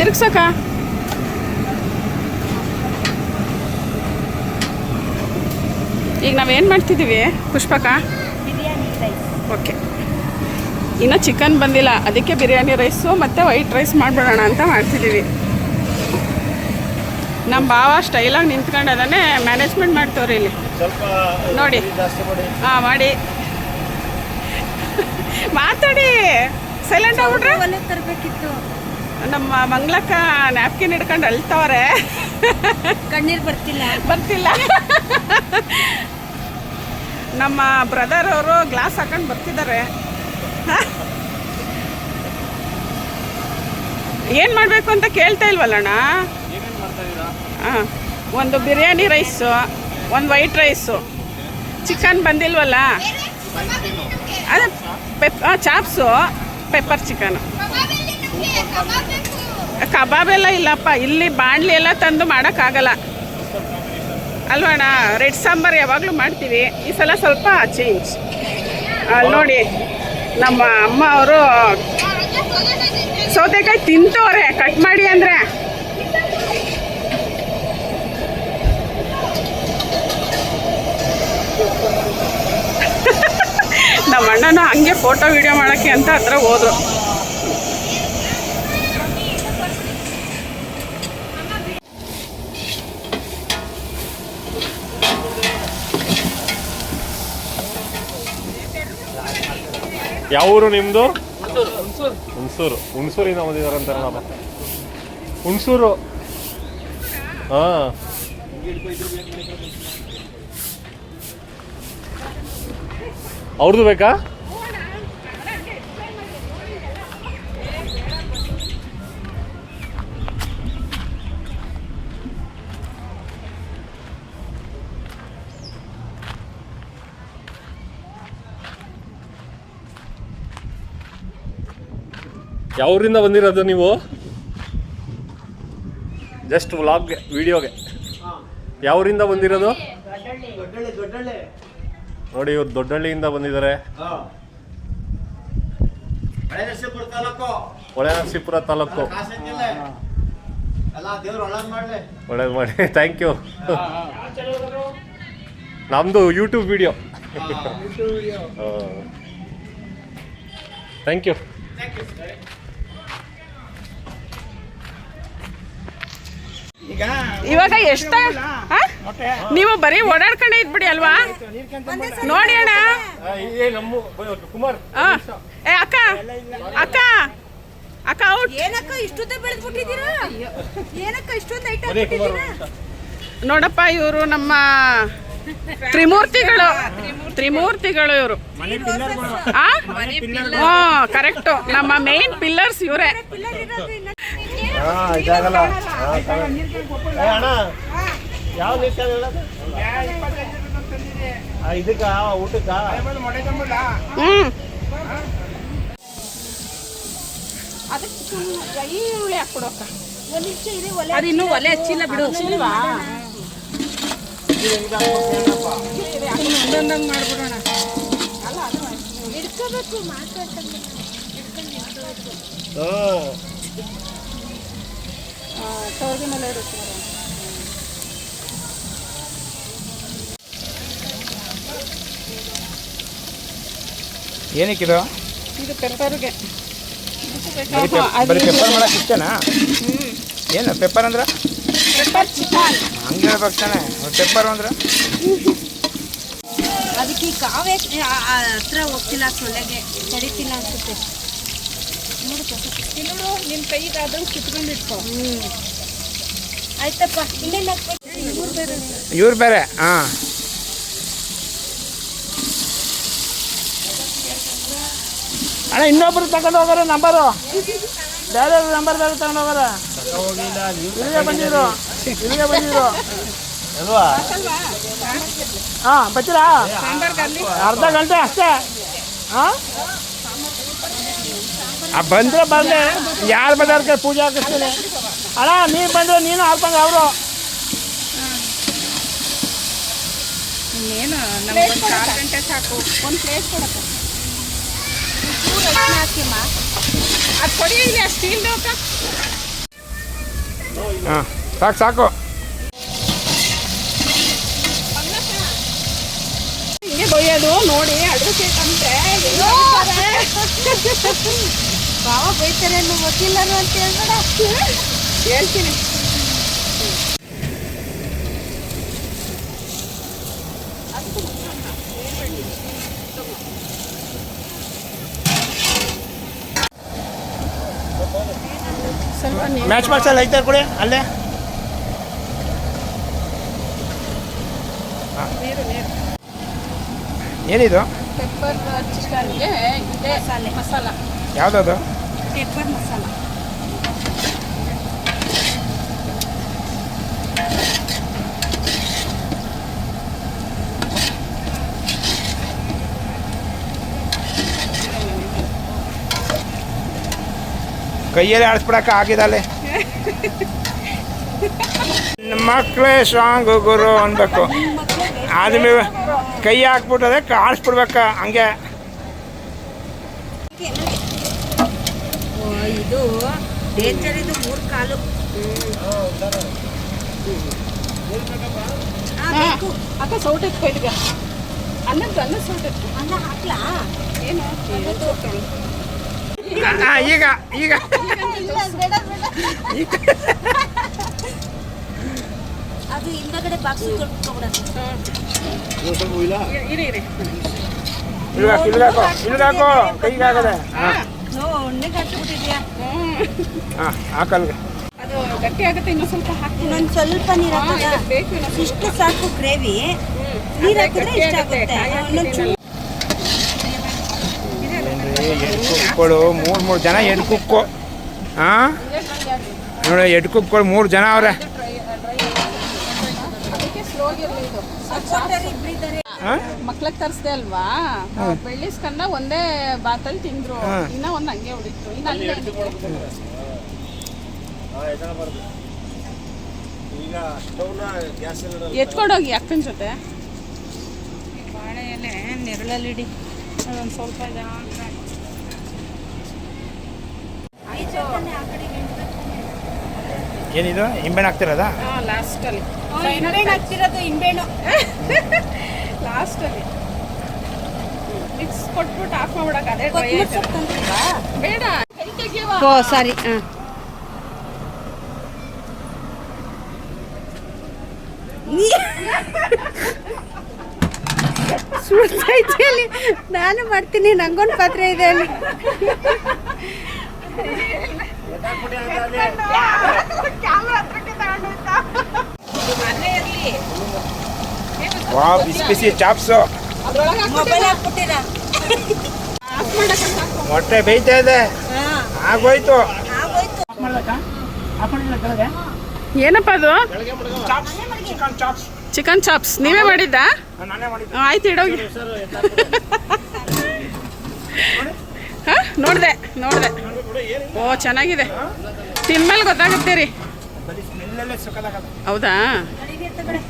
ತಿರ್ಗ್ಸಕ್ಕ. ಈಗ ನಾವೇನು ಮಾಡ್ತಿದ್ದೀವಿ ಪುಷ್ಪಕ? ಓಕೆ, ಇನ್ನು ಚಿಕನ್ ಬಂದಿಲ್ಲ, ಅದಕ್ಕೆ ಬಿರಿಯಾನಿ ರೈಸು ಮತ್ತು ವೈಟ್ ರೈಸ್ ಮಾಡಿಬಿಡೋಣ ಅಂತ ಮಾಡ್ತಿದ್ದೀವಿ. ನಮ್ಮ ಭಾವ ಸ್ಟೈಲಾಗಿ ನಿಂತ್ಕೊಂಡು ಅದನ್ನೇ ಮ್ಯಾನೇಜ್ಮೆಂಟ್ ಮಾಡ್ತವ್ರಿ ಇಲ್ಲಿ ನೋಡಿ. ಹಾಂ ಮಾಡಿ ಮಾತಾಡಿ, ಸೈಲೆಂಟ್ ಆಗ್ಬಿಟ್ರೆ. ತರಬೇಕಿತ್ತು. ನಮ್ಮ ಮಂಗ್ಲಕ್ಕ ನ್ಯಾಪ್ಕಿನ್ ಹಿಡ್ಕೊಂಡು ಅಳ್ತವ್ರೆ. ಕಣ್ಣೀರು ಬರ್ತಿಲ್ಲ. ನಮ್ಮ ಬ್ರದರ್ ಅವರು ಗ್ಲಾಸ್ ಹಾಕೊಂಡು ಬರ್ತಿದ್ದಾರೆ. ಏನು ಮಾಡಬೇಕು ಅಂತ ಕೇಳ್ತಾ ಇಲ್ವಲ್ಲಣ್ಣ? ಹಾಂ, ಒಂದು ಬಿರಿಯಾನಿ ರೈಸು, ಒಂದು ವೈಟ್ ರೈಸು, ಚಿಕನ್ ಬಂದಿಲ್ವಲ್ಲ, ಅದೇ ಚಾಪ್ಸು, ಪೆಪ್ಪರ್ ಚಿಕನು. ಕಬಾಬೆಲ್ಲ ಇಲ್ಲಪ್ಪ, ಇಲ್ಲಿ ಬಾಣಲಿ ಎಲ್ಲ ತಂದು ಮಾಡೋಕ್ಕಾಗಲ್ಲ ಅಲ್ವಣ್ಣ. ರೆಡ್ ಸಾಂಬಾರು ಯಾವಾಗಲೂ ಮಾಡ್ತೀವಿ, ಈ ಸಲ ಸ್ವಲ್ಪ ಚೇಂಜ್. ಅಲ್ಲಿ ನೋಡಿ ನಮ್ಮ ಅಮ್ಮ ಅವರು ಸೌತೆಕಾಯಿ ತಿಂತವ್ರೆ, ಕಟ್ ಮಾಡಿ ಅಂದರೆ. ನಮ್ಮ ಅಣ್ಣನೂ ಹಂಗೆ ಫೋಟೋ ವಿಡಿಯೋ ಮಾಡೋಕ್ಕೆ ಅಂತ ಹತ್ರ ಹೋದ್ರು. ಯಾವ ಊರು ನಿಮ್ಮದು? ಹುಣಸೂರಿಂದ ಬಂದಿದ್ದಾರಂತಾರೆ. ನಾವು ಹುಣಸೂರು. ಹಾಂ, ಅವ್ರದ್ದು ಬೇಕಾ? ಯಾವೂರಿಂದ ಬಂದಿರೋದು ನೀವು? ಜಸ್ಟ್ ವ್ಲಾಗ್ಗೆ, ವಿಡಿಯೋಗೆ. ಯಾವೂರಿಂದ ಬಂದಿರೋದು? ನೋಡಿ, ಇವ್ರು ದೊಡ್ಡಹಳ್ಳಿಯಿಂದ ಬಂದಿದ್ದಾರೆ. ಹೊಳೆನರಸೀಪುರ ತಾಲೂಕು. ಒಳ್ಳೇದು ಮಾಡಿ, ಥ್ಯಾಂಕ್ ಯು. ನಮ್ಮದು ಯೂಟ್ಯೂಬ್ ವಿಡಿಯೋ. Thank you. ಇವಾಗ ಎಷ್ಟ ನೀವು ಬರೀ ಓಡಾಡ್ಕೊಂಡೆ ಇದ್ಬಿಡಿ ಅಲ್ವಾ? ನೋಡಿ ಅಣ್ಣ. ಏ ಅಕ್ಕ ಅಕ್ಕ ಅಕ್ಕ ಔಟ್. ಏನಕ್ಕ ಇಷ್ಟೊತ್ತ ಬೆಳೆದ್ಬಿಟ್ಟಿದ್ದೀರಾ? ಏನಕ್ಕ ಇಷ್ಟೊಂದು ಐಟಮ್ ಬಿಟ್ಟಿದ್ದೀರಾ? ನೋಡಪ್ಪ, ಇವರು ನಮ್ಮ ತ್ರಿಮೂರ್ತಿಗಳು ಇವರು. ಕರೆಕ್ಟು, ನಮ್ಮ ಮೇನ್ ಪಿಲ್ಲರ್ಸ್ ಇವರೇ. ಈರುಳ್ಳಿ ಹಾಕ್ಬಿಡೋಕ್ಕ. ಅದಿನ್ನೂ ಒಲೆ ಹಚ್ಚಿಲ್ಲ ಬಿಡು. ಒಂದೊಂದಂಗೆ ಮಾಡ್ಬಿಡೋಣ. ಇಡ್ಕೋಬೇಕು, ಮಾತಾಡ್ಕೊಂಡು ಸೌದಿ ಮೇಲೆ ಇರುತ್ತೆ. ಏನಕ್ಕಿದು? ಇದು ಪೆಪ್ಪರ್ಗೆ. ಬರೀ ಪೆಪ್ಪರ್ ಮಾಡಕ್ಕೆ ಇಷ್ಟನಾ? ಏನು ಪೆಪ್ಪರ್ ಅಂದ್ರೆ? ಪೆಪ್ಪರ್ ಚಿಕನ್ ಹಂಗೆ ಹೇಳ್ಬೇಕು ತಾನೆ. ಪೆಪ್ಪರ್ ಅಂದ್ರೆ ಅದಕ್ಕೆ ಈ ಕಾವೇ ಹತ್ರ ಹೋಗ್ತಿಲ್ಲ, ಸೊಳ್ಳೆಗೆ ಕಡಿತಿಲ್ಲ ಅನ್ಸುತ್ತೆ. ನೋಡು, ನಿನ್ನ ಕೈಗೆ ಅದನ್ನು ಕಿತ್ಕೊಂಡಿಟ್ಕೊ. ಆಯ್ತಪ್ಪ, ಇನ್ನೇನು ಹಾಕ್ಬೇಕು? ಇವ್ರು ಬೇರೆ. ಹಾಂ, ಅಣ್ಣ ಇನ್ನೊಬ್ರು ತಗೊಂಡು ಹೋಗೋರು ನಂಬರು. ಬೇರೆ ನಂಬರ್ ಬೇರೆ ತಗೊಂಡು ಹೋಗೋರ. ಇಲ್ಲಿಗೆ ಬಂದಿದ್ರು ಅಲ್ವಾ? ಹಾಂ, ಬರ್ತೀರಾ? ಅರ್ಧ ಗಂಟೆ ಅಷ್ಟೇ. ಹಾಂ, ಬಂದರೆ ಬಂದೆ. ಯಾರು ಬಂದವ್ರಿಗೆ ಪೂಜೆ ಹಾಕಿಸ್ತೀನಿ. ಅಣ್ಣ ನೀನು ಬಂದರೆ ನೀನು ಹಾಕ್ಬಂದು ಅವರು. ಏನು ನಮ್ಗೊಂದು 4 ಗಂಟೆ ಸಾಕು. ಒಂದು ಪ್ಲೇಟ್ ಕೊಡಪ್ಪ. ಹಾಕಿಮ್ಮ, ಅದು ಕೊಡಿ. ಇಲ್ಲಿ ಸ್ಟೀಲ್ ಅಕ್ಕ. ಹಾಂ ಸಾಕು ಸಾಕು. ಹಿಂಗೆ ಬೈಯೋದು ನೋಡಿ ಅಡ್ವೊಕೇಟ್ ಅಂದ್ರೆ ಬಾವ ಬೈತಾರೆ ಅನ್ನೋ ಗೊತ್ತಿಲ್ಲರು ಅಂತ ಹೇಳ್ಬೇಡ. ಹೇಳ್ತೀನಿ. ಸ್ವಲ್ಪ ಮ್ಯಾಚ್ ಬಾಕ್ಸಲ್ಲಿ ಐತೆ ಕೊಡಿ ಅಲ್ಲೇ. ನೀರು ನೀರು. ಏನಿದು? ಪೆಪ್ಪರ್ ಚಿಕನ್ಗೆ ಇದೆ ಮಸಾಲ. ಯಾವುದದು? ಪೆಪ್ಪರ್ ಮಸಾಲ. ಕೈಯಲ್ಲಿ ಆಡಿಸ್ಬಿಡಕ್ಕೆ ಆಗಿದಲ್ಲಿ. ಮಕ್ಕಳೇ ಸ್ಟ್ರಾಂಗು ಗುರು ಅನ್ಬೇಕು. ಆದ್ಮೇಲೆ ಕೈ ಹಾಕ್ಬಿಟ್ಟದೆ ಆಡಿಸ್ಬಿಡ್ಬೇಕ ಹಂಗೆ. ಇದು ಡೇಂಜರ್. ಇದು 3 ಕಾಲು. ಅಕ್ಕ ಸೌಟ್ ಎತ್ಕೊ ಇದೀಗ. ಅನ್ನ ಸೌಟ್ ಎತ್ಕೊ. ಅನ್ನ ಹಾಕ್ಲಾ? ಏನು ಈಗ ಈಗ ಅದು ಹಿಂದಗಡೆ ಬಾಕ್ಸ್ ತೊಳ್ಕೊಬಿಡೋದು. ಇರಿ ಇರಿ. ಇಲ್ಗಾಕೋ ಕೈಗಾಗದೆ. ಒಣ್ಣೆಗೆ ಹಾಕಿಬಿಟ್ಟಿದ್ಯಾ? ಹಾಂ ಹಾಕಲ್ಗೆ. ಅದು ಗಟ್ಟಿ ಆಗುತ್ತೆ. ಇನ್ನೊಂದು ಸ್ವಲ್ಪ ಹಾಕಿ. ಇನ್ನೊಂದು ಸ್ವಲ್ಪ ನೀರು ಹಾಕೋದಾ? ಬೇಕು ಇನ್ನೊಂದು ಇಷ್ಟು ಸಾಕು ಗ್ರೇವಿ. ನೀರು ಹಾಕಿದ್ರೆ ಇಷ್ಟ ಆಗುತ್ತೆ. ಇನ್ನೊಂದು ಕುಕ್ಗಳು 3 ಜನ ಹೆಣ್ಣು ಕುಕ್ಕು. ಹಾಂ ನೋಡಿ ಹೆಣ್ಣು ಕುಕ್ಗಳು 3 ಜನ ಅವ್ರೆ. ಅದಕ್ಕೆ ಸ್ಲೋ ಇರಲಿ ಇದು. ಹಾಂ ಮಕ್ಳಿಗೆ ತರಿಸ್ದೆ ಅಲ್ವಾ, ಬೆಳ್ಳಿಸ್ಕಂಡ ಒಂದೇ ಬಾತಲ್ಲಿ ತಿಂದ್ರು. ಇನ್ನ ಒಂದು ಹಂಗೆ ಉಳಿತು. ಇನ್ನು ಹಂಗೆ ಎತ್ಕೊಂಡೋಗಿ ಅಕ್ಕನ ಜೊತೆ. ಬಾಳೆ ಎಲೆ ನೆರಳಲ್ಲಿಡಿ. ಅದೊಂದು ಸ್ವಲ್ಪ ಏನಿದು ಹಿಂಬೆಣ್ಣೆ ಹಾಕ್ತಿರೋದಾ? ಲಾಸ್ಟಲ್ಲಿ ನಿಂಬೆಹಣ್ಣು ಹಾಕ್ತಿರೋದು. ನಿಂಬೆಹಣ್ಣು ಲಾಸ್ಟಲ್ಲಿ ಮಿಕ್ಸ್ ಕೊಟ್ಬಿಟ್ಟು ಆಫ್ ಮಾಡ್ಬಿಡಕ್ಕೆ. ಅದೇ ಡ್ರೈ ಆಯ್ತು. ಬೇಡ ಕೈ ತೆಗಿಯವ. ಓ ಸಾರಿ. ಹಾಂ ಸುಡ್ತೈತೆ ಅಲ್ಲಿ. ನಾನು ಮಾಡ್ತೀನಿ. ನಂಗೊಂದು ಪಾತ್ರೆ ಇದೆ ಅಲ್ಲಿ. ವಾ ಬಿಸಿ ಬಿಸಿ ಚಾಪ್ಸು. ಮೊಬೈಲ್ ಹಾಕ್ಬಿಟ್ಟಿರಾ? ಮೊಟ್ಟೆ ಬೇಯ್ತಾ ಇದೆ. ಆಗೋಯ್ತು. ಆಗೋಯ್ತು. ಏನಪ್ಪ ಅದು? Chicken chops. ಚಿಕನ್ ಚಾಪ್ಸ್ ನೀವೇ ಮಾಡಿದ್ದಾ? ನಾನೇ ಮಾಡಿದ್ದೆ. ಆಯ್ತು ಇಡೋಗಿ. ಹಾಂ ನೋಡಿದೆ. ಓ ಚೆನ್ನಾಗಿದೆ. ತಿನ್ಮೇಲೆ ಗೊತ್ತಾಗುತ್ತೆ ರೀ. ಬರೀ ಸ್ಮೆಲ್ಲಲ್ಲೇ ಸುಖದಾಗಲ್ಲ. ಹೌದಾ? ನಡೀರಿ ಅಂತ ಕಡೆ.